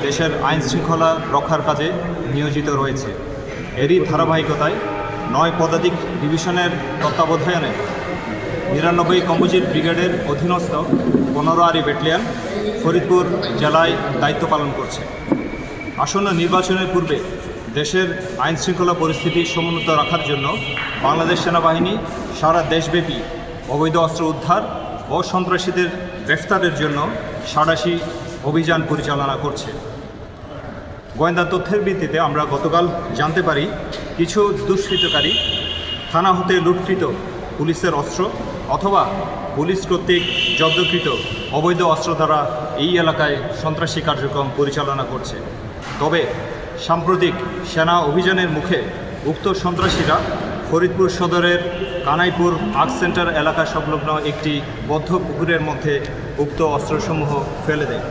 দেশের আইন শৃঙ্খলা রক্ষার কাজে নিয়োজিত রয়েছে। এরই ধারাবাহিকতায় 9 পদাতিক ডিভিশনের তত্ত্বাবধানে 99 কম্পোজিট ব্রিগেডের অধীনস্থ 15 আরি ব্যাটালিয়ন ফরিদপুর জেলায় দায়িত্ব পালন করছে। আসন্ন নির্বাচনের পূর্বে দেশের আইন শৃঙ্খলা পরিস্থিতি সমুন্নত রাখার জন্য বাংলাদেশ সেনাবাহিনী সারা দেশব্যাপী অবৈধ অস্ত্র উদ্ধার ও সন্ত্রাসীদের গ্রেফতারের জন্য সাঁড়াশি অভিযান পরিচালনা করছে। গোয়েন্দা তথ্যের ভিত্তিতে আমরা গতকাল জানতে পারি কিছু দুষ্কৃতকারী থানা হতে লুটকৃত পুলিশের অস্ত্র অথবা পুলিশ কর্তৃক জব্দকৃত অবৈধ অস্ত্র দ্বারা এই এলাকায় সন্ত্রাসী কার্যক্রম পরিচালনা করছে। তবে সাম্প্রতিক সেনা অভিযানের মুখে উক্ত সন্ত্রাসীরা ফরিদপুর সদরের কানাইপুর আর্ট সেন্টার এলাকা সংলগ্ন একটি বদ্ধ পুকুরের মধ্যে উক্ত অস্ত্রসমূহ ফেলে দেয়।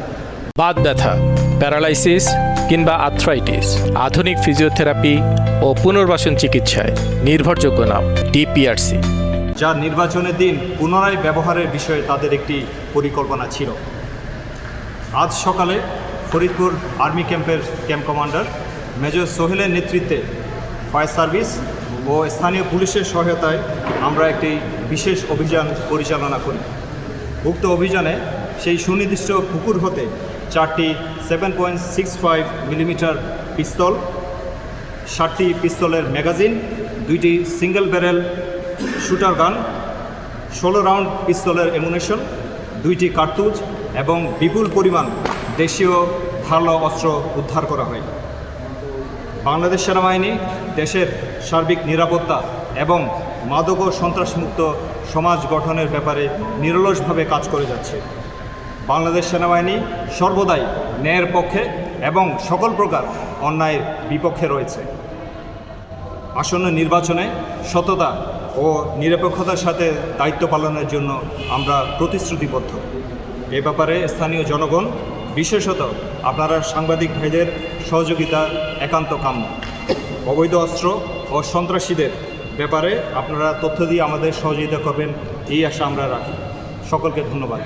বাত ব্যথা, প্যারালাইসিস কিংবা আর্থ্রাইটিস, আধুনিক ফিজিওথেরাপি ও পুনর্বাসন চিকিৎসায় নির্ভরযোগ্য নাম ডিপিআরসি, যা নির্বাচনের দিন পুনরায় ব্যবহারের বিষয়ে তাদের একটি পরিকল্পনা ছিল। আজ সকালে ফরিদপুর আর্মি ক্যাম্পের ক্যাম্প কমান্ডার মেজর সোহেলের নেতৃত্বে ফায়ার সার্ভিস ও স্থানীয় পুলিশের সহায়তায় আমরা একটি বিশেষ অভিযান পরিচালনা করি। উক্ত অভিযানে সেই সুনির্দিষ্ট পুকুর হতে 4টি 7.65 মিলিমিটার পিস্তল, 60টি পিস্তলের ম্যাগাজিন, 2টি single barrel shooter gun, 16 round পিস্তলের ammunition, 2টি কার্তুজ এবং বিপুল পরিমাণ দেশীয় ধারালো অস্ত্র উদ্ধার করা হয়। বাংলাদেশ সেনাবাহিনী দেশের সার্বিক নিরাপত্তা এবং মাদক ও সন্ত্রাসমুক্ত সমাজ গঠনের ব্যাপারে নিরলসভাবে কাজ করে যাচ্ছে। বাংলাদেশ সেনাবাহিনী সর্বদাই ন্যায়ের পক্ষে এবং সকল প্রকার অন্যায়ের বিপক্ষে রয়েছে। আসন্ন নির্বাচনে সততা ও নিরপেক্ষতার সাথে দায়িত্ব পালনের জন্য আমরা প্রতিশ্রুতিবদ্ধ। এ ব্যাপারে স্থানীয় জনগণ, বিশেষত আপনারা সাংবাদিক ভাইদের সহযোগিতা একান্ত কাম্য। অবৈধ অস্ত্র ও সন্ত্রাসীদের ব্যাপারে আপনারা তথ্য দিয়ে আমাদের সহযোগিতা করবেন, এই আশা আমরা রাখি। সকলকে ধন্যবাদ।